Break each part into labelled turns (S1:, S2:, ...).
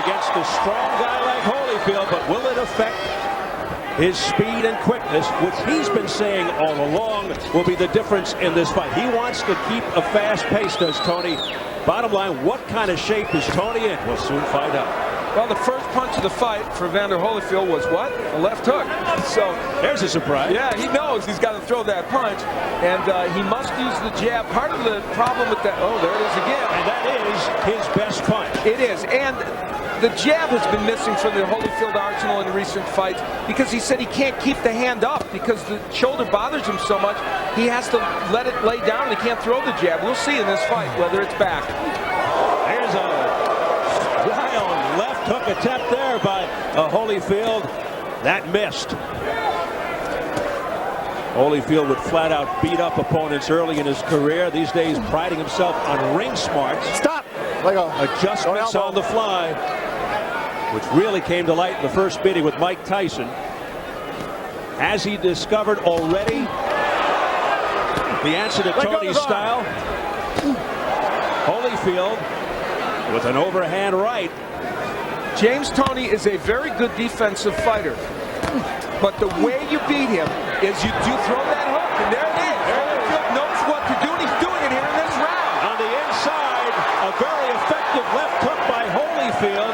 S1: against a strong guy like Holyfield, but will it affect his speed and quickness, which he's been saying all along will be the difference in this fight? He wants to keep a fast pace, does Toney. Bottom line, what kind of shape is Toney in? We'll soon find out.
S2: Well, the first punch of the fight for Evander Holyfield was what? A left hook. So
S1: there's a surprise.
S2: Yeah, he knows he's got to throw that punch, and he must use the jab. Part of the problem with that, oh, there it is again.
S1: And that is his best punch.
S2: It is, and the jab has been missing from the Holyfield arsenal in recent fights because he said he can't keep the hand up because the shoulder bothers him so much. He has to let it lay down. He can't throw the jab. We'll see in this fight whether it's back.
S1: There's a wild left hook attempt there by Holyfield. That missed. Holyfield would flat out beat up opponents early in his career. These days priding himself on ring smarts.
S3: Stop. Let go.
S1: Adjustments on the fly, which really came to light in the first meeting with Mike Tyson. Has he discovered already the answer to Toney's style? Holyfield with an overhand right.
S2: James Toney is a very good defensive fighter, but the way you beat him is you do throw that hook, and there it is. Holyfield knows what to do, and he's doing it here in this round.
S1: On the inside, a very effective left hook by Holyfield.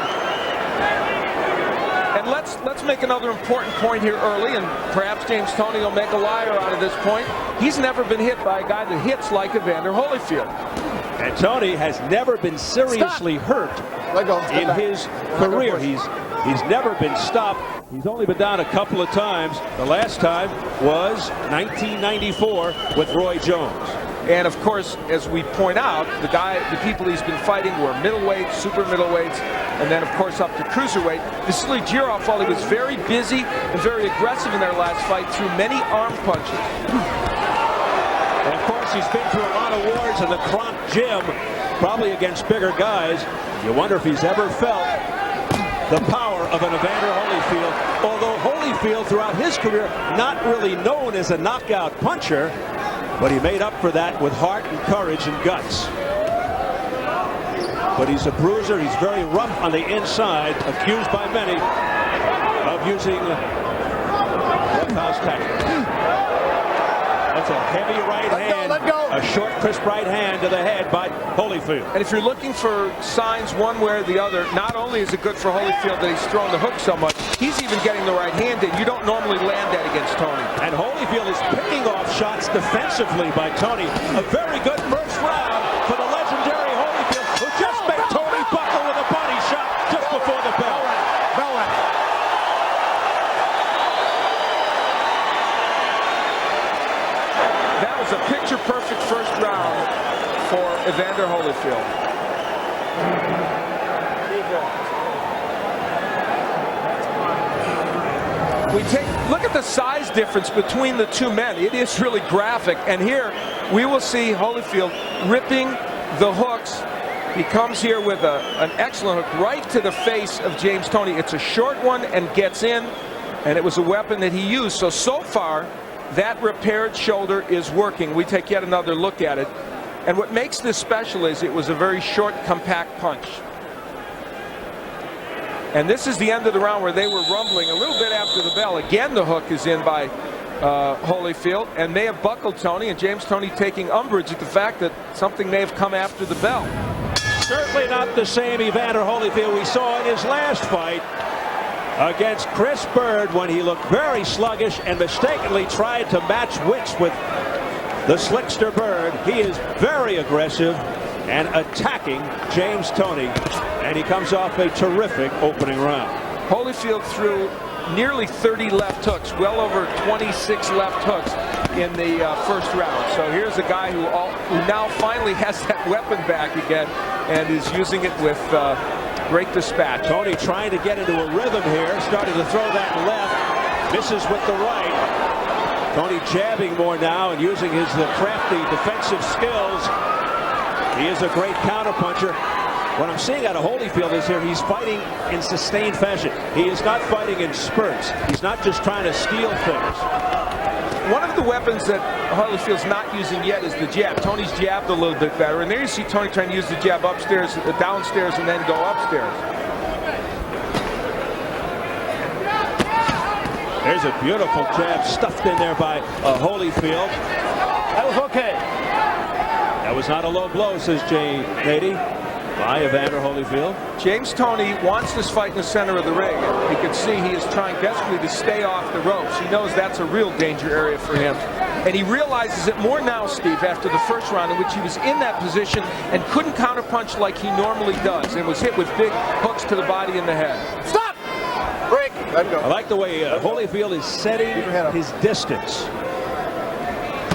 S2: And let's make another important point here early, and perhaps James Toney will make a liar out of this point. He's never been hit by a guy that hits like Evander Holyfield.
S1: And Toney has never been seriously hurt in his career. He's never been stopped. He's only been down a couple of times. The last time was 1994 with Roy Jones.
S2: And of course, as we point out, the people he's been fighting were middleweights, super middleweights, and then of course up to cruiserweight. Vasily Girov, while he was very busy and very aggressive in their last fight, threw many arm punches.
S1: And of course, he's been through a lot of wars in the Kronk gym, probably against bigger guys. You wonder if he's ever felt the power of an Evander Holyfield. Although Holyfield, throughout his career, not really known as a knockout puncher, but he made up for that with heart and courage and guts. But he's a bruiser. He's very rough on the inside, accused by many of using roughhouse tactics. That's a heavy right hand, a short, crisp right hand to the head by Holyfield.
S2: And if you're looking for signs one way or the other, not only is it good for Holyfield that he's throwing the hook so much, he's even getting the right hand in. You don't normally land that against Toney.
S1: And Holyfield is picking off shots defensively by Toney. A very good first round for the legendary Holyfield, who just made Toney buckle with a body shot just before the bell.
S2: That was a picture-perfect first round for Evander Holyfield. Look at the size difference between the two men. It is really graphic. And here we will see Holyfield ripping the hooks. He comes here with an excellent hook right to the face of James Toney. It's a short one and gets in, and it was a weapon that he used. So far, that repaired shoulder is working. We take yet another look at it. And what makes this special is it was a very short, compact punch. And this is the end of the round where they were rumbling a little bit after the bell. Again, the hook is in by Holyfield and may have buckled Toney, and James Toney taking umbrage at the fact that something may have come after the bell.
S1: Certainly not the same Evander Holyfield we saw in his last fight against Chris Bird, when he looked very sluggish and mistakenly tried to match wits with the slickster Bird. He is very aggressive and attacking James Toney, and he comes off a terrific opening round.
S2: Holyfield threw nearly 30 left hooks, well over 26 left hooks in the first round. So here's a guy who now finally has that weapon back again and is using it with great dispatch.
S1: Toney trying to get into a rhythm here, starting to throw that left, misses with the right. Toney jabbing more now and using his crafty defensive skills. He is a great counterpuncher. What I'm seeing out of Holyfield is here he's fighting in sustained fashion. He is not fighting in spurts. He's not just trying to steal things.
S2: One of the weapons that Holyfield's not using yet is the jab. Toney's jabbed a little bit better, and there you see Toney trying to use the jab upstairs, downstairs, and then go upstairs.
S1: There's a beautiful jab stuffed in there by Holyfield.
S3: That was okay.
S1: That was not a low blow, says Jay Nady, by Evander Holyfield.
S2: James Toney wants this fight in the center of the ring. You can see he is trying desperately to stay off the ropes. He knows that's a real danger area for him. And he realizes it more now, Steve, after the first round in which he was in that position and couldn't counterpunch like he normally does and was hit with big hooks to the body and the head.
S3: Stop! Break. Let go.
S1: I like the way Holyfield is setting his distance.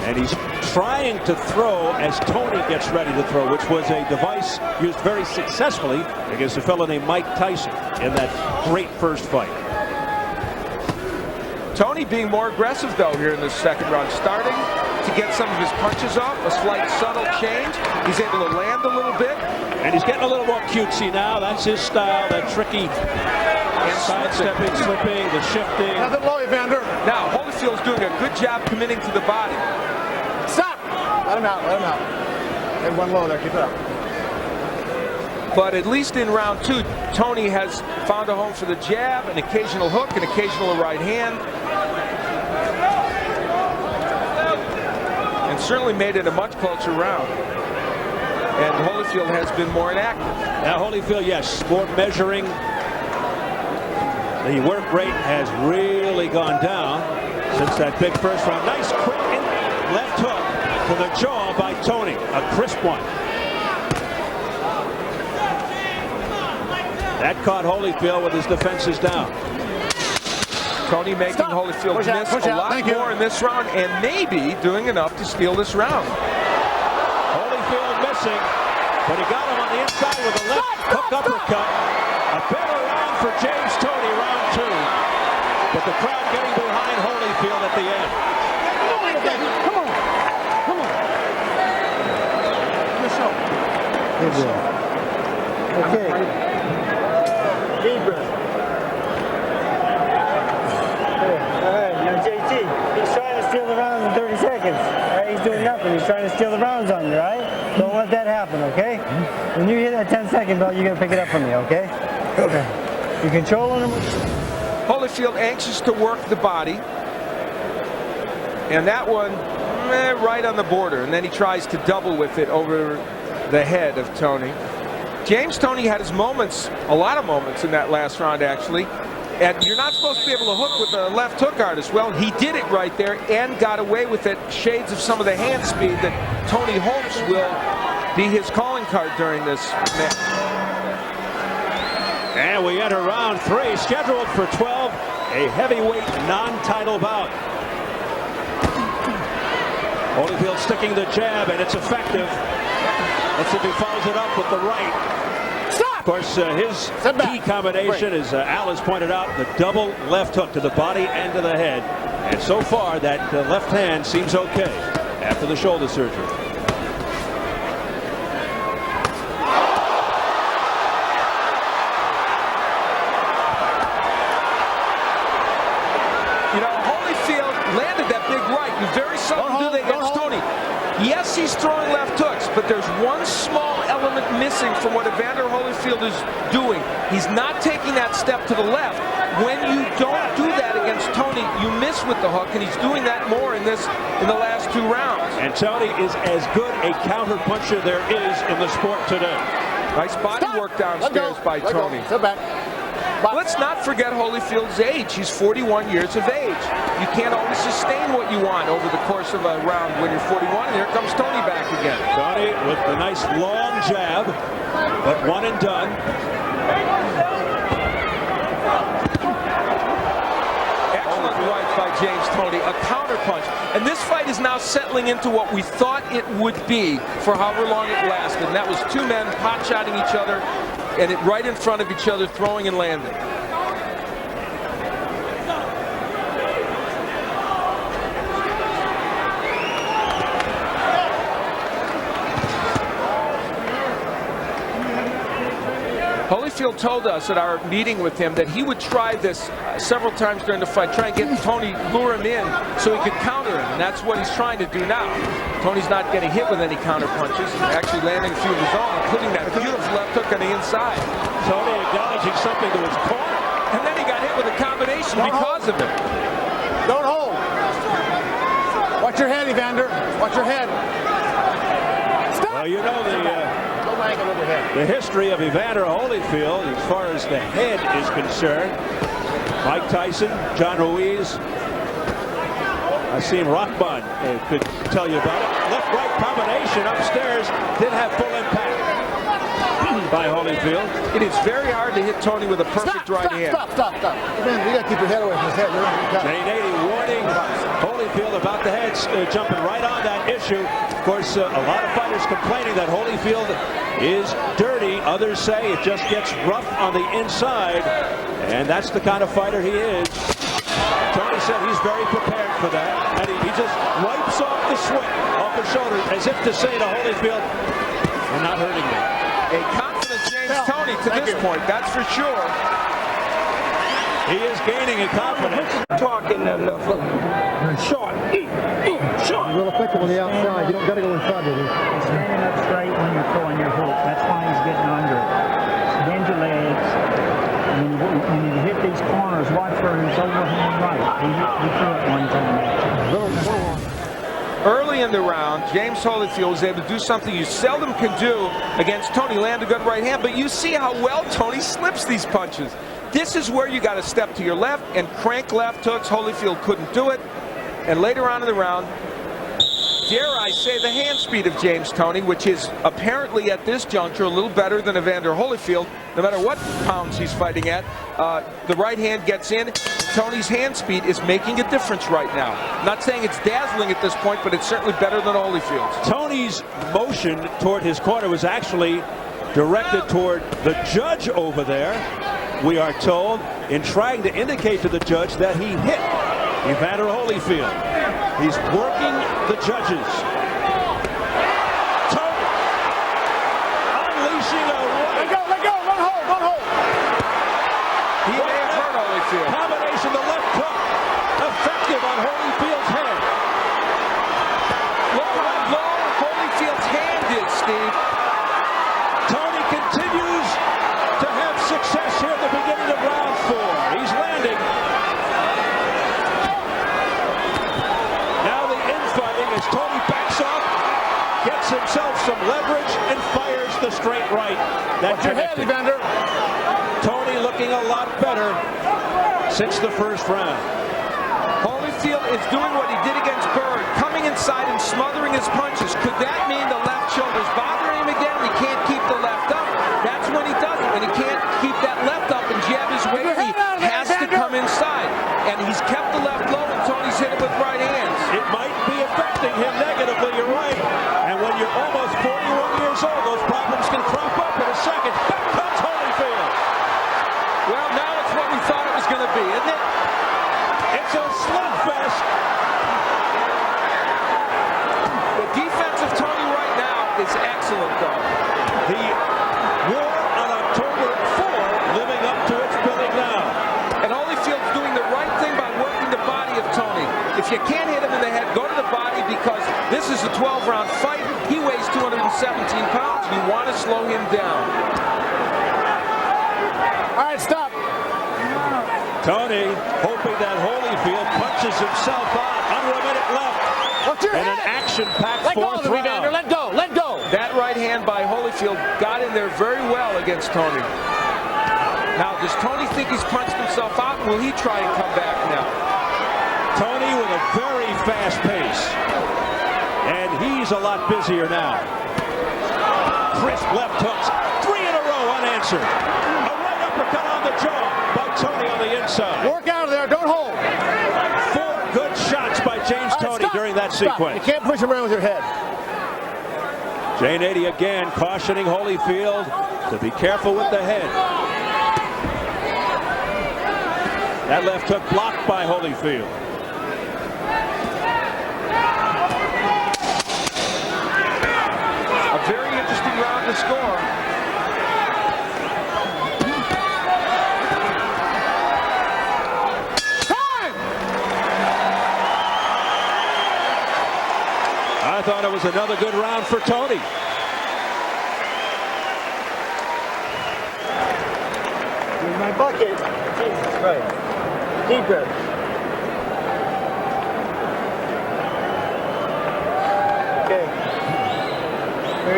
S1: And he's trying to throw as Toney gets ready to throw, which was a device used very successfully against a fellow named Mike Tyson in that great first fight.
S2: Toney being more aggressive, though, here in the second round, starting to get some of his punches off, a slight subtle change. He's able to land a little bit.
S1: And he's getting a little more cutesy now. That's his style, that tricky sidestepping, slipping, the shifting.
S3: Nothing low, Evander.
S2: Now, Holyfield's doing a good job committing to the body.
S3: Stop! Let him out, let him out. Have one low there, keep it up.
S2: But at least in round two, Toney has found a home for the jab, an occasional hook, an occasional right hand. And certainly made it a much closer round. And Holyfield has been more inactive.
S1: Now Holyfield, yes, more measuring. The work rate has really gone down since that big first round. Nice quick left hook to the jaw by Toney. A crisp one. That caught Holyfield with his defenses down.
S2: Toney making Holyfield miss a lot more in this round and maybe doing enough to steal this round.
S1: Holyfield missing, but he got him on the inside with a left hook uppercut. A better round for James Toney, round two. But the crowd getting behind Holyfield at the end.
S3: Come on. Come on. Good job. Okay. Deep breath. All right, now JT, he's trying to steal the round in 30 seconds. All right, he's doing nothing. He's trying to steal the rounds on you, right? Don't let that happen, okay? When you hit that 10-second bell, you're going to pick it up from me, okay? Okay. You're controlling him.
S2: Holyfield anxious to work the body. And that one, right on the border. And then he tries to double with it over the head of Toney. James Toney had his moments, a lot of moments in that last round, actually. And you're not supposed to be able to hook with a left hook artist. Well, he did it right there and got away with it. Shades of some of the hand speed that Toney hopes will be his calling card during this match.
S1: And we enter round three, scheduled for 12, a heavyweight non-title bout. Holyfield sticking the jab, and it's effective. Let's see if he follows it up with the right. Of course, his key combination, as Al has pointed out, the double left hook to the body and to the head. And so far, that left hand seems okay after the shoulder surgery.
S2: You know, Holyfield landed that big right. You very seldom do that against Toney. Yes, he's throwing left hooks, but there's one small element missing from what Evander Holyfield is doing. He's not taking that step to the left. When you don't do that against Toney, you miss with the hook, and he's doing that more in the last two rounds.
S1: And Toney is as good a counter puncher there is in the sport today.
S2: Nice body work downstairs by Toney.
S3: Sit back.
S2: Let's not forget Holyfield's age. He's 41 years of age. You can't always sustain what you want over the course of a round when you're 41. And here comes Toney back again.
S1: Toney with the nice long jab, but one and done.
S2: Excellent right by James Toney, a counterpunch. And this fight is now settling into what we thought it would be for however long it lasted. And that was two men pot-shotting each other, and it right in front of each other, throwing and landing. Holyfield told us at our meeting with him that he would try this several times during the fight, try and get Toney, lure him in so he could counter him, and that's what he's trying to do now. Toney's not getting hit with any counter punches, actually landing a few of his own, including that beautiful left hook on the inside.
S1: Toney acknowledging something to his corner.
S2: And then he got hit with a combination because of it.
S4: Evander. Watch your head. Stop.
S1: Well, you know
S4: the
S1: the history of Evander Holyfield as far as the head is concerned. Mike Tyson, John Ruiz, Asim Rahman could tell you about it. Left-right combination upstairs did have full impact by Holyfield.
S2: It is very hard to hit Toney with a perfect right hand.
S4: Stop. Evander, you got to keep your head away from his head.
S1: Jane 80 warning Holyfield about the head, jumping right on that issue. Of course, a lot of fighters complaining that Holyfield is dirty. Others say it just gets rough on the inside, and that's the kind of fighter he is. Toney said he's very prepared for that, and he just wipes off the sweat off his shoulder as if to say to Holyfield, "You're not hurting me."
S2: A confident James Toney to this point, that's for sure.
S1: He is gaining in confidence.
S5: Talking short.
S4: You're real effective on the outside. You don't got to go inside with it.
S3: Standing up straight when you're throwing your hook. That's why he's getting under it. Bend your legs. When you hit these corners, watch for his overhand right. He threw it one time.
S2: Early in the round, James Holyfield was able to do something you seldom can do against Toney, land a good right hand, but you see how well Toney slips these punches. This is where you got to step to your left and crank left hooks. Holyfield couldn't do it. And later on in the round, dare I say, the hand speed of James Toney, which is apparently at this juncture a little better than Evander Holyfield. No matter what pounds he's fighting at, the right hand gets in. Toney's hand speed is making a difference right now. I'm not saying it's dazzling at this point, but it's certainly better than Holyfield's.
S1: Tony's motion toward his corner was actually directed toward the judge over there, we are told, in trying to indicate to the judge that he hit Evander Holyfield. He's working the judges. Toney unleashing a right.
S4: Let go. Don't hold.
S2: He may have hurt Holyfield.
S1: Combination, the left hook, effective on Holyfield's head.
S2: Look how low Holyfield's hand is, Steve.
S1: Tony continues to have success here at the beginning of round 4. He's landing. Now the infighting as Toney backs off, gets himself some leverage, and fires the straight right. That
S4: Watch your head,
S1: connected.
S4: Evander.
S1: Tony looking a lot better since the first round.
S2: Holyfield is doing what he did against Bird, coming inside and smothering his punches. Could that mean the left shoulder's bothering him again? He can't keep the left up. That's when he does it. When he can't keep that left up and jab his way, he has to come inside. And he's kept the left low, and Tony's hit it with right hands.
S1: It might be affecting him negatively, you're right. And when you're almost 41 years old, those problems can crop up in a second. Back comes Holyfield.
S2: Well, now it's what we thought it was going to be, isn't it?
S1: It's a slugfest.
S2: The defense of Toney right now is excellent, though.
S1: The war on October 4 living up to its billing now.
S2: And Holyfield's doing the right thing by working the body of Toney. If you can't hit him in the head, go to the body, because this is a 12-round fight. He weighs 217 pounds. You want to slow him down.
S4: All right, stop.
S1: Tony hoping that Holyfield punches himself out. Under a minute left.
S4: Watch your
S1: And
S4: head.
S1: an action-packed
S4: Let go
S1: fourth
S4: of him, Evander.
S1: round.
S4: Let go.
S2: That right hand by Holyfield got in there very well against Toney. Now, does Toney think he's punched himself out? Will he try and come back now?
S1: Tony with a very fast pace. And he's a lot busier now. Crisp left hooks. 3 in a row unanswered. A right uppercut on the jaw by Tony on the inside.
S4: Work out of there. Don't hold.
S1: 4 good shots by James Toney during that sequence.
S4: You can't push him around with your head.
S1: Jane 80 again cautioning Holyfield to be careful with the head. That left hook blocked by Holyfield.
S2: A very interesting round to score.
S4: Time!
S1: I thought it was another good round for Toney.
S3: Here's my bucket. Jesus Christ. Deep breath.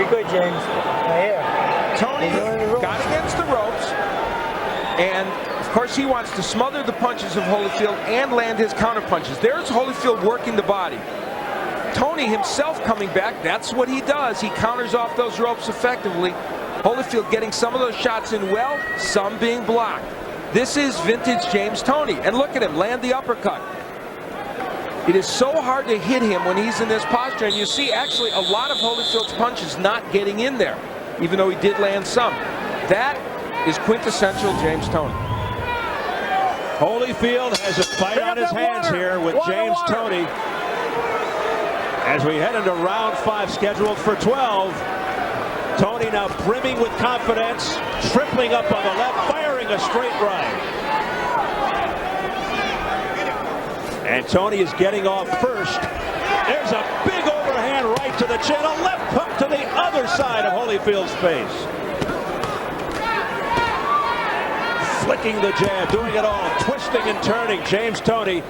S3: Very good, James. Right here.
S2: Toney got against the ropes, and of course he wants to smother the punches of Holyfield and land his counter punches. There's Holyfield working the body. Toney himself coming back, that's what he does. He counters off those ropes effectively. Holyfield getting some of those shots in well, some being blocked. This is vintage James Toney. And look at him, land the uppercut. It is so hard to hit him when he's in this posture, and you see actually a lot of Holyfield's punches not getting in there, even though he did land some. That is quintessential James Toney.
S1: Holyfield has a fight on his hands here with James Toney as we head into round 5, scheduled for 12. Toney now brimming with confidence, tripling up on the left, firing a straight right. And Toney is getting off first. There's a big overhand right to the chin, a left hook to the other side of Holyfield's face. Flicking the jab, doing it all, twisting and turning. James Toney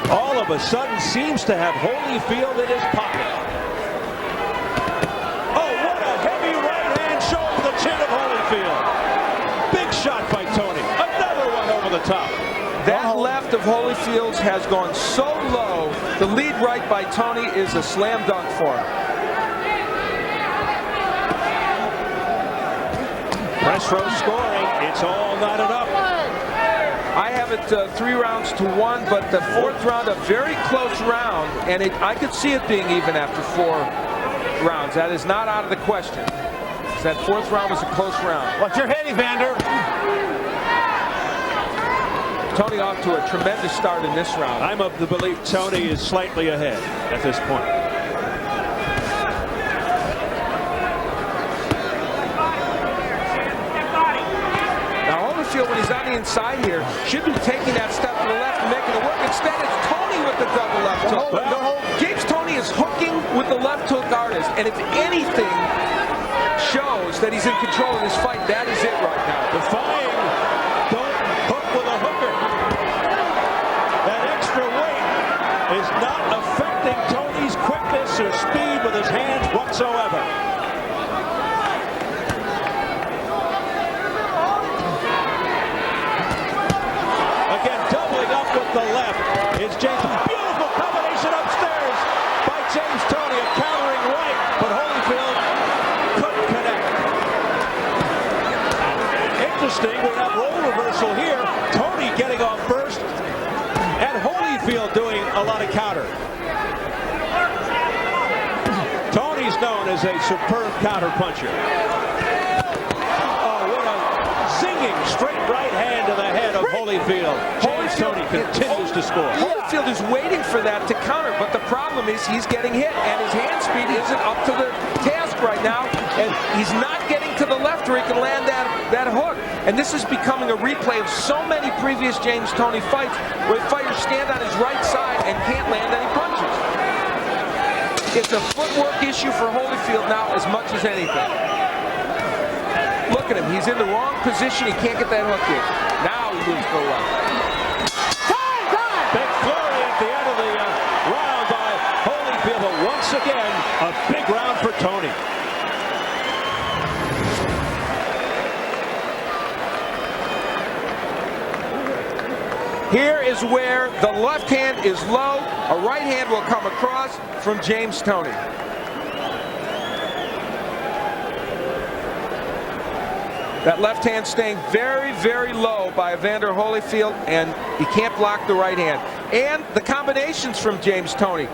S1: all of a sudden seems to have Holyfield in his pocket. Oh, what a heavy right hand showing the chin of Holyfield. Big shot by Toney. Another one over the top.
S2: That left of Holyfield's has gone so low. The lead right by Toney is a slam dunk for him.
S1: Press row scoring. It's all knotted up.
S2: I have it 3-1, but the 4th round, a very close round, and I could see it being even after 4 rounds. That is not out of the question. That 4th round was a close round.
S5: What's your head, Evander?
S2: Toney off to a tremendous start in this round.
S1: I'm of the belief Toney is slightly ahead at this point.
S2: When he's on the inside here, should be taking that step to the left and making it work. Instead, it's Toney with the double left hook. James Toney is hooking with the left hook artist, and if anything shows that he's in control of this fight, that is it right now.
S1: Defying, don't hook with a hooker. That extra weight is not affecting Toney's quickness or speed with his hands whatsoever. The left is James. Beautiful combination upstairs by James Toney, a countering right, but Holyfield couldn't connect. Interesting, we have role reversal here. Toney getting off first, and Holyfield doing a lot of counter. Toney's known as a superb counter puncher. Oh, what a zinging straight right hand to the head of Holyfield. Toney continues to score.
S2: Holyfield is waiting for that to counter, but the problem is he's getting hit, and his hand speed isn't up to the task right now, and he's not getting to the left where he can land that hook. And this is becoming a replay of so many previous James Toney fights where fighters stand on his right side and can't land any punches. It's a footwork issue for Holyfield now as much as anything. Look at him, he's in the wrong position, he can't get that hook in. Now he moves to the left.
S1: Big flurry at the end of the round by Holyfield, but once again, a big round for Toney.
S2: Here is where the left hand is low. A right hand will come across from James Toney. That left hand staying very, very low by Evander Holyfield, and he can't block the right hand. And the combinations from James Toney.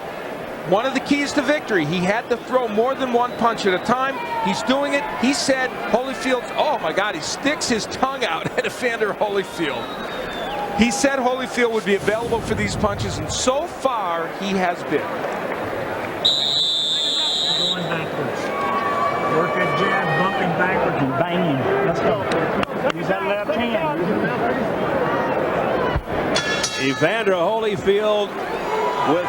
S2: One of the keys to victory. He had to throw more than one punch at a time. He's doing it. He said Holyfield's, oh my God, he sticks his tongue out at Evander Holyfield. He said Holyfield would be available for these punches, and so far he has been.
S6: Going backwards. Work that jab, bumping backwards and banging. Let's go. Use that left hand.
S1: Evander Holyfield with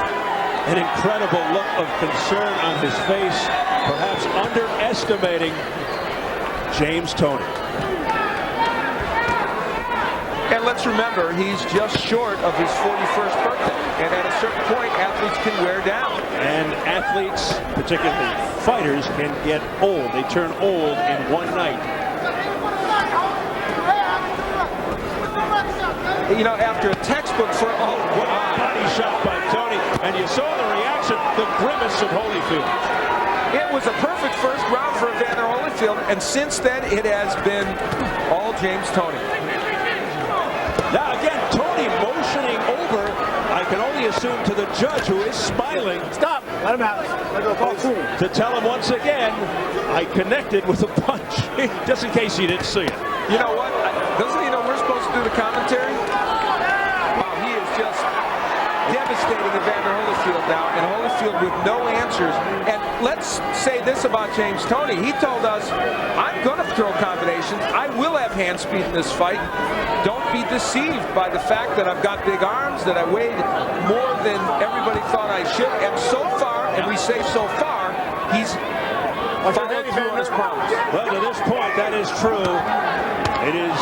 S1: an incredible look of concern on his face, perhaps underestimating James Toney.
S2: And let's remember, he's just short of his 41st birthday. And at a certain point, athletes can wear down.
S1: And athletes, particularly fighters, can get old. They turn old in one night.
S2: You know, after a textbook for, oh, wow.
S1: Body shot by Toney. And you saw the reaction, the grimace of Holyfield.
S2: It was a perfect first round for Evander Holyfield. And since then, it has been all James Toney.
S1: Now again, Toney motioning over. I can only assume to the judge, who is smiling.
S5: Stop. Let him out. Let go. Ball two.
S1: To tell him once again, I connected with a punch. Just in case he didn't see it.
S2: You know what? Doesn't he know we're supposed to do the commentary? Wow, he is just devastating Evander Holyfield now, and Holyfield with no answers. And let's say this about James Toney. He told us, I'm going to throw combinations. I will have hand speed in this fight. Don't be deceived by the fact that I've got big arms, that I weighed more than everybody thought I should. And so far, and we say so far, he's followed through on his promise.
S1: Well, to this point, that is true. It is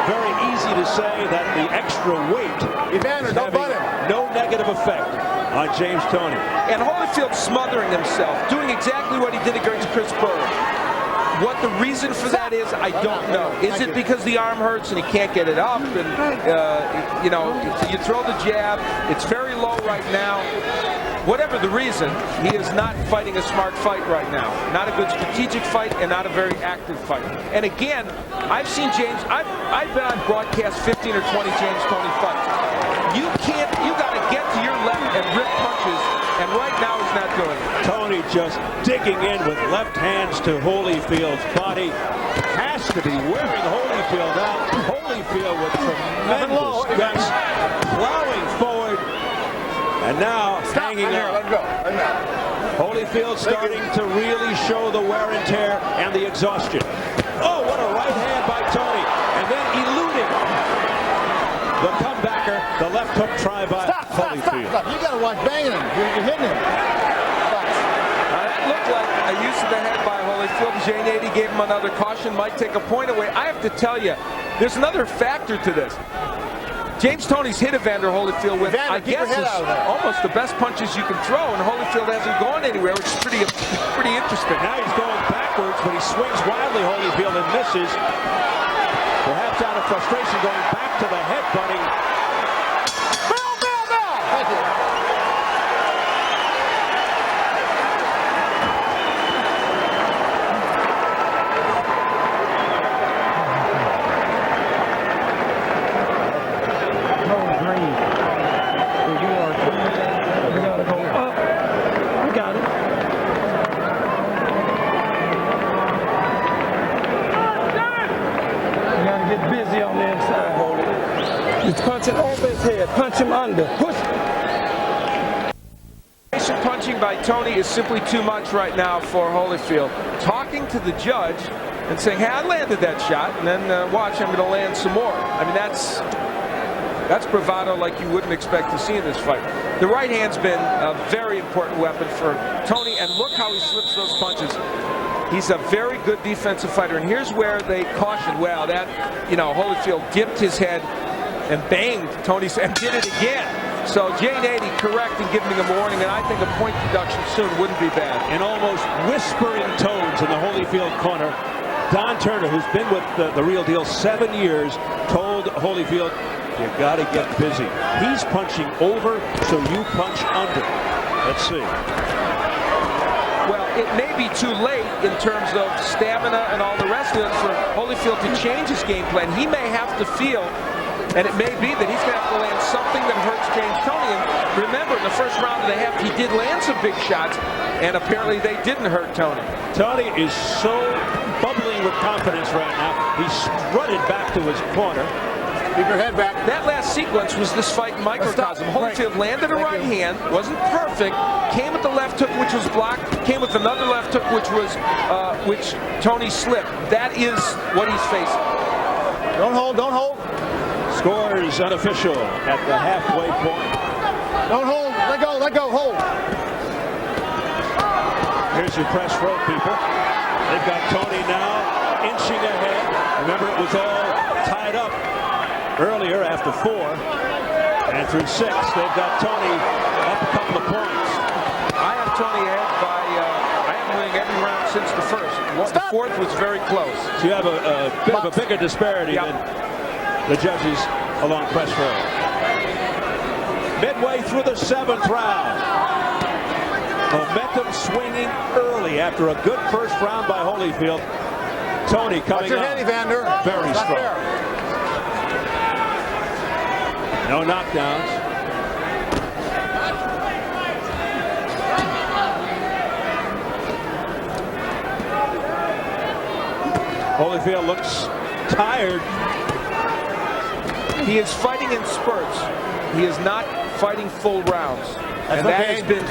S1: very easy to say that the extra weight
S5: Evander,
S1: is
S5: don't
S1: having
S5: butt him.
S1: no negative effect on James Toney.
S2: And Holyfield smothering himself, doing exactly what he did against Chris Berger. What the reason for that is, I don't know. Is it because the arm hurts and he can't get it up? And, you know, you throw the jab. It's very low right now. Whatever the reason, he is not fighting a smart fight right now. Not a good strategic fight and not a very active fight. And again, I've seen James, I've been on broadcast 15 or 20 James Toney fights. You got to get to your left and rip punches, and right now he's not doing it.
S1: Toney just digging in with left hands to Holyfield's body. Has to be wearing Holyfield out. Holyfield with tremendous guts, plowing forward, and now hanging out.
S5: Let go.
S1: Holyfield starting to really show the wear and tear and the exhaustion. Oh, what a right hand by Toney. And then eluding the comebacker, the left hook try by Holyfield.
S4: Stop. You got to watch banging him. You're hitting him.
S2: That looked like a use of the head by Holyfield. Jane 80 gave him another caution, might take a point away. I have to tell you, there's another factor to this. James Toney's hit Evander Holyfield with, I guess, almost the best punches you can throw, and Holyfield hasn't gone anywhere, which is pretty interesting.
S1: Now he's going backwards, but he swings wildly, Holyfield, and misses. Perhaps out of frustration, going back to the headbutting.
S4: Thank you.
S5: Busy on the inside, Holy. He's punching over his head. Punch him under. Push.
S2: Punching by Toney is simply too much right now for Holyfield. Talking to the judge and saying, hey, I landed that shot, and then watch, I'm going to land some more. I mean, that's bravado like you wouldn't expect to see in this fight. The right hand's been a very important weapon for Toney, and look how he slips those punches. He's a very good defensive fighter, and here's where they cautioned, well, that, you know, Holyfield dipped his head and banged Toney's and did it again. So Jane 80 correct and giving him a warning, and I think a point deduction soon wouldn't be bad.
S1: In almost whispering tones in the Holyfield corner, Don Turner, who's been with the Real Deal 7 years, told Holyfield, you got to get busy. He's punching over, so you punch under. Let's see.
S2: Well, it may be too late in terms of stamina and all the rest of it for Holyfield to change his game plan. He may have to feel, and it may be that he's going to have to land something that hurts James Toney. And remember, in the first round of the half, he did land some big shots, and apparently they didn't hurt Toney.
S1: Toney is so bubbling with confidence right now. He strutted back to his corner.
S5: Keep your head back.
S2: That last sequence was this fight in microcosm. Holyfield landed a right hand, wasn't perfect, came with the left hook, which was blocked, came with another left hook, which Toney slipped. That is what he's facing.
S5: Don't hold.
S1: Score is unofficial at the halfway point.
S5: Don't hold. Let go. Hold.
S1: Here's your press row, people. They've got Toney now inching ahead. Remember, it was all tied up earlier after 4. And through 6, they've got Toney up a couple of points.
S2: I have Toney ahead by, I am winning every round since the first. The fourth was very close.
S1: So you have a bit of a bigger disparity than the judges along press row. Midway through the 7th round. Momentum swinging early after a good first round by Holyfield. Toney coming
S4: Watch your
S1: up
S4: head, Evander.
S1: very
S4: Not
S1: strong.
S4: fair.
S1: No knockdowns. Holyfield looks tired.
S2: He is fighting in spurts. He is not fighting full rounds. And that has been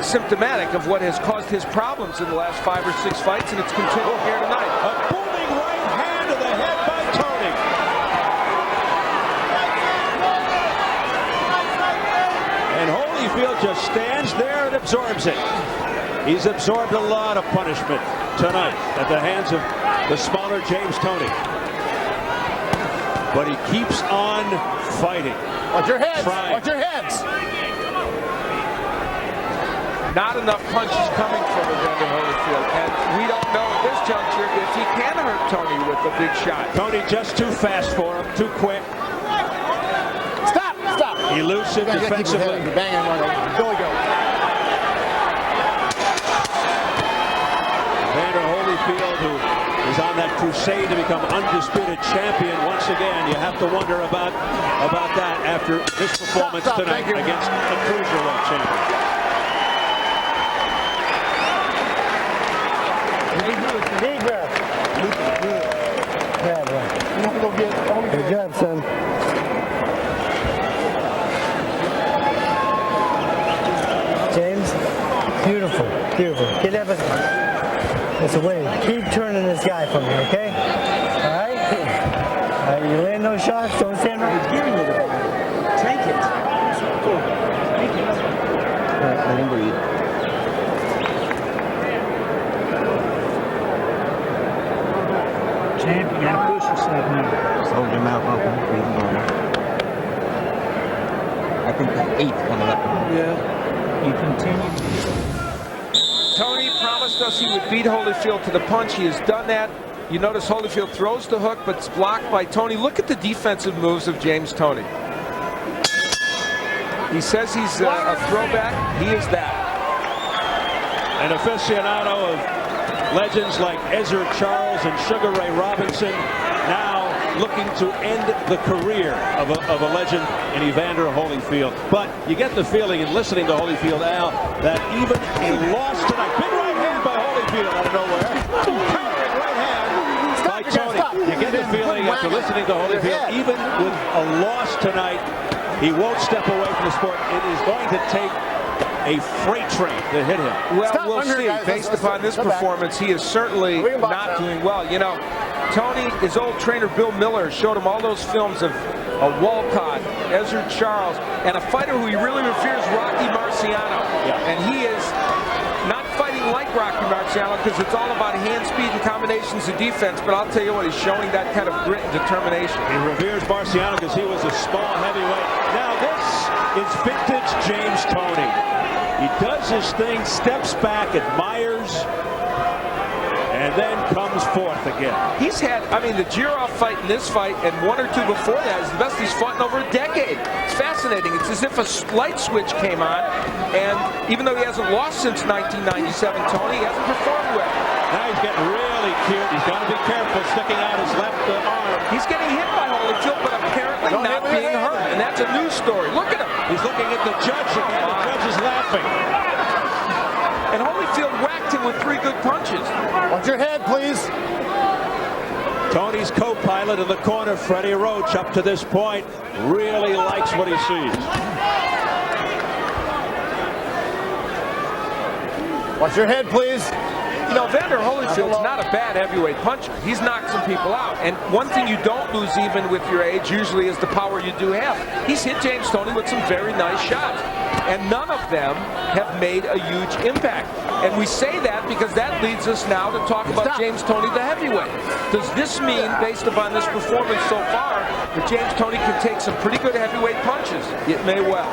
S2: symptomatic of what has caused his problems in the last 5 or 6 fights, and it's continuing here tonight.
S1: A booming right hand to the head by Toney. And Holyfield just stands there and absorbs it. He's absorbed a lot of punishment tonight at the hands of the smaller James Toney. But he keeps on fighting.
S4: Watch your heads.
S1: Trying.
S4: Watch your heads.
S2: Not enough punches coming from Evander Holyfield, and we don't know at this juncture if he can hurt Toney with a big shot.
S1: Toney just too fast for him, too quick.
S4: Stop. Stop.
S1: Elusive defensively.
S4: Bang him on the go.
S1: Evander Holyfield, who is on that crusade to become undisputed champion once again. You have to wonder about that after this performance tonight against the cruiserweight champion.
S3: Deep breath. Yeah, bro. Good job, son. James, beautiful, beautiful. Get that. That's a way. Keep turning this guy for me, okay? All right? All right, you land those shots, don't stand right. He's giving you the ball. Take it. Take it. All right, let him breathe.
S6: Champ, you gotta push yourself now.
S7: Just hold your mouth open, breathe normal. I think the 8th coming up.
S6: Yeah. You continue.
S2: Toney promised us he would beat Holyfield to the punch. He has done that. You notice Holyfield throws the hook, but it's blocked by Toney. Look at the defensive moves of James Toney. He says he's a throwback. He is that.
S1: An aficionado of legends like Ezer Charles and Sugar Ray Robinson, now looking to end the career of a legend in Evander Holyfield. But you get the feeling in listening to Holyfield, Al, that even a loss tonight, big right hand by Holyfield out of nowhere, powering right hand by Toney. You get the feeling after listening to Holyfield, even with a loss tonight, he won't step away from the sport. It is going to take a freight train to hit him.
S2: Well, we'll see. Based upon this performance, he is certainly not doing well. You know, Toney, his old trainer Bill Miller showed him all those films of Walcott, Ezer Charles, and a fighter who he really reveres, Rocky Marciano. And he is not fighting like Rocky Marciano because it's all about hand speed and combinations of defense. But I'll tell you what, he's showing that kind of grit and determination.
S1: He reveres Marciano because he was a small heavyweight. Now this is vintage James Toney. He does his thing, steps back, admires, and then comes forth again.
S2: He's had, I mean, the Jirov fight and this fight and one or two before that is the best he's fought in over a decade. It's fascinating. It's as if a light switch came on, and even though he hasn't lost since 1997, Toney, he hasn't performed well.
S1: Now he's getting really cute. He's got to be careful sticking out his left arm.
S2: He's getting hit by Holyfield, but apparently not being hurt, and that's a news story. Look at him.
S1: He's looking at the judge again. The judge is laughing.
S2: And Holyfield whacked him with 3 good punches.
S4: Watch your head, please.
S1: Toney's co-pilot in the corner, Freddie Roach, up to this point, really likes what he sees.
S4: Watch your head, please.
S2: You know, Evander Holyfield's not a bad heavyweight puncher. He's knocked some people out. And one thing you don't lose even with your age usually is the power you do have. He's hit James Toney with some very nice shots. and none of them have made a huge impact. And we say that because that leads us now to talk about James Toney, the heavyweight. Does this mean, based upon this performance so far, that James Toney can take some pretty good heavyweight punches? It may well.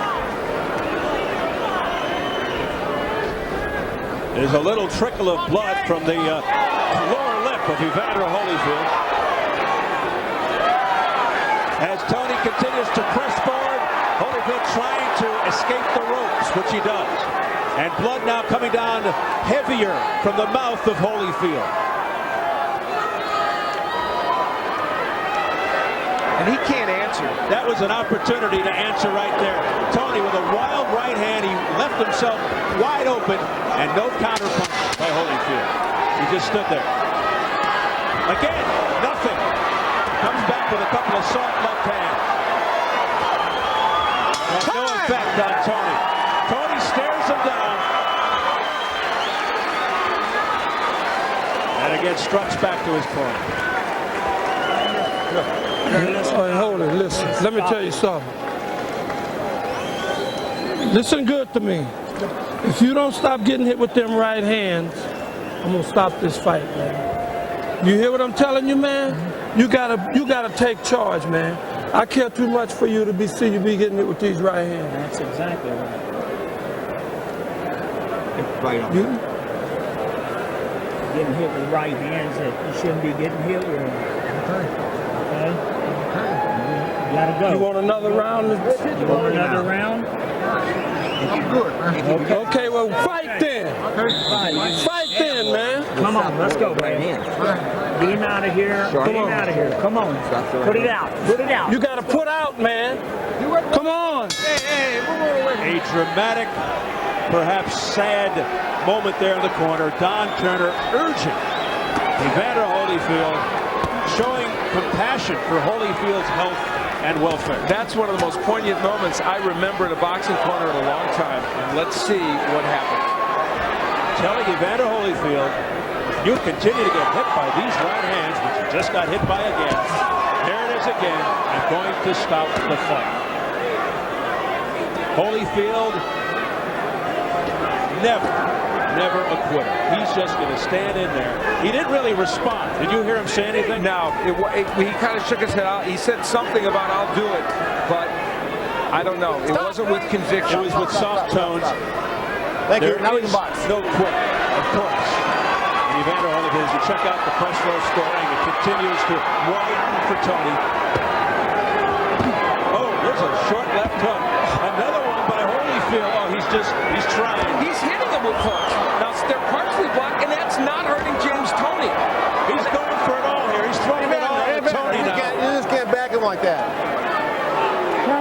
S1: There's a little trickle of blood from the lower lip of Evander Holyfield. As Toney continues to press forward, Holyfield trying to escape the ropes, which he does. And blood now coming down heavier from the mouth of Holyfield.
S2: And he can't answer.
S1: That was an opportunity to answer right there. Toney with a wild right hand. He left himself wide open and no counter punch by Holyfield. He just stood there. Again, nothing. Comes back with a couple of soft left hands. No effect on Toney. Toney stares him down. And again struts back to his corner.
S5: Hold it, listen. Let me tell you something. Listen good to me. If you don't stop getting hit with them right hands, I'm gonna stop this fight, man. You hear what I'm telling you, man? You gotta take charge, man. I care too much for you to see you be getting hit with these right hands.
S6: That's exactly right.
S7: Right on.
S6: Getting hit with right hands that you shouldn't be getting hit with. Okay? You gotta go.
S5: You want another round?
S6: You want another round?
S7: I'm good, man.
S5: Okay, well, fight then. Fight then, man.
S6: Come on, let's go, man. Get him out of here. Get him out of here. Come on. Put it out. Put it out.
S5: You gotta put out, man. Come on.
S1: A dramatic, perhaps sad moment there in the corner. Don Turner urging Evander Holyfield, showing compassion for Holyfield's health and welfare.
S2: That's one of the most poignant moments I remember in a boxing corner in a long time. And let's see what happens.
S1: Telling Evander Holyfield, you continue to get hit by these right hands, which you just got hit by again. There it is again. I'm going to stop the fight. Holyfield, never a quitter. He's just going to stand in there. He didn't really respond. Did you hear him say anything?
S2: No, he kind of shook his head out. He said something about I'll do it, but I don't know. It wasn't with conviction.
S1: It was with soft tones.
S4: Thank you.
S1: There
S4: Now we
S1: is
S4: can box.
S1: no quit, of course. And Evander Holyfield, as you check out the press row scoring, it continues to widen for Toney. Oh, there's a short left hook. Another one by Holyfield. Oh, he's trying.
S2: He's hitting him with hooks. Now, they're partially blocked, and that's not hurting James Toney.
S1: He's going for it all here. He's throwing it all at Toney now.
S4: You just can't back him like that.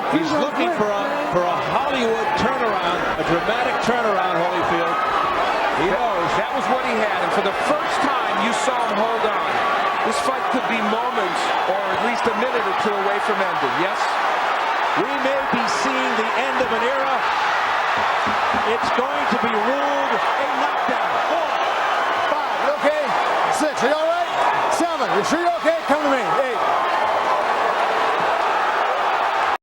S1: He's looking for a Hollywood turnaround, a dramatic turnaround, Holyfield. He knows.
S2: That was what he had, and for the first time, you saw him hold on. This fight could be moments, or at least a minute or two away from ending, yes?
S1: We may be seeing the end of an era. It's going to be ruled a knockdown. 4,
S4: 5, you okay? 6, are you all right? 7, you sure you're okay? Come to me. 8.